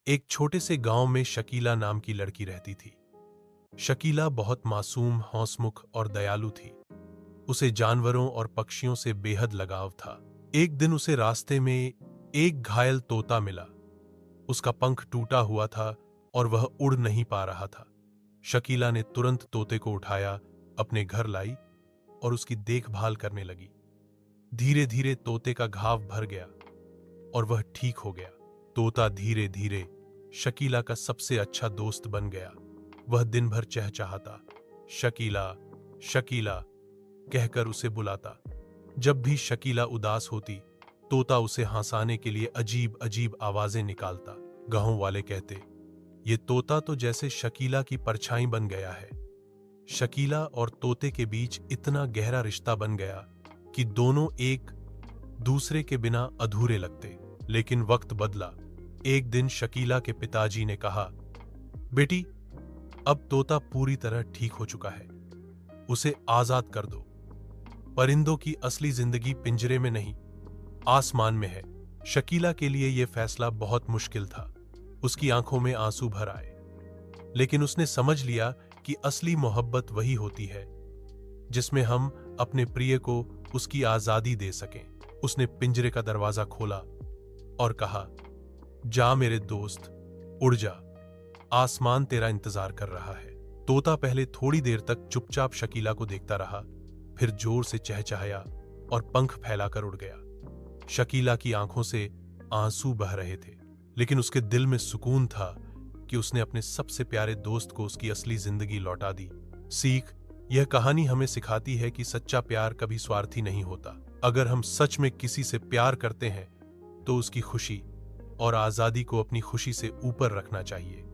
एक छोटे से गांव में शकीला नाम की लड़की रहती थी। शकीला बहुत मासूम, हंसमुख और दयालु थी। उसे जानवरों और पक्षियों से बेहद लगाव था। एक दिन उसे रास्ते में एक घायल तोता मिला। उसका पंख टूटा हुआ था और वह उड़ नहीं पा रहा था। शकीला ने तुरंत तोते को उठाया, अपने घर लाई और उसकी देखभाल करने लगी। धीरे धीरे तोते का घाव भर गया और वह ठीक हो गया। तोता धीरे धीरे शकीला का सबसे अच्छा दोस्त बन गया। वह दिन भर चहचहाता, शकीला शकीला कहकर उसे बुलाता। जब भी शकीला उदास होती, तोता उसे हंसाने के लिए अजीब अजीब आवाजें निकालता। गांव वाले कहते, ये तोता तो जैसे शकीला की परछाई बन गया है। शकीला और तोते के बीच इतना गहरा रिश्ता बन गया कि दोनों एक दूसरे के बिना अधूरे लगते। लेकिन वक्त बदला। एक दिन शकीला के पिताजी ने कहा, बेटी, अब तोता पूरी तरह ठीक हो चुका है, उसे आजाद कर दो। परिंदों की असली जिंदगी पिंजरे में नहीं, आसमान में है। शकीला के लिए यह फैसला बहुत मुश्किल था। उसकी आंखों में आंसू भर आए, लेकिन उसने समझ लिया कि असली मोहब्बत वही होती है जिसमें हम अपने प्रिय को उसकी आजादी दे सकें। उसने पिंजरे का दरवाजा खोला और कहा, जा मेरे दोस्त, उड़ जा, आसमान तेरा इंतजार कर रहा है। तोता पहले थोड़ी देर तक चुपचाप शकीला को देखता रहा, फिर जोर से चहचहाया और पंख फैलाकर उड़ गया। शकीला की आंखों से आंसू बह रहे थे, लेकिन उसके दिल में सुकून था कि उसने अपने सबसे प्यारे दोस्त को उसकी असली जिंदगी लौटा दी। सीख, यह कहानी हमें सिखाती है कि सच्चा प्यार कभी स्वार्थी नहीं होता। अगर हम सच में किसी से प्यार करते हैं तो उसकी खुशी और आजादी को अपनी खुशी से ऊपर रखना चाहिए।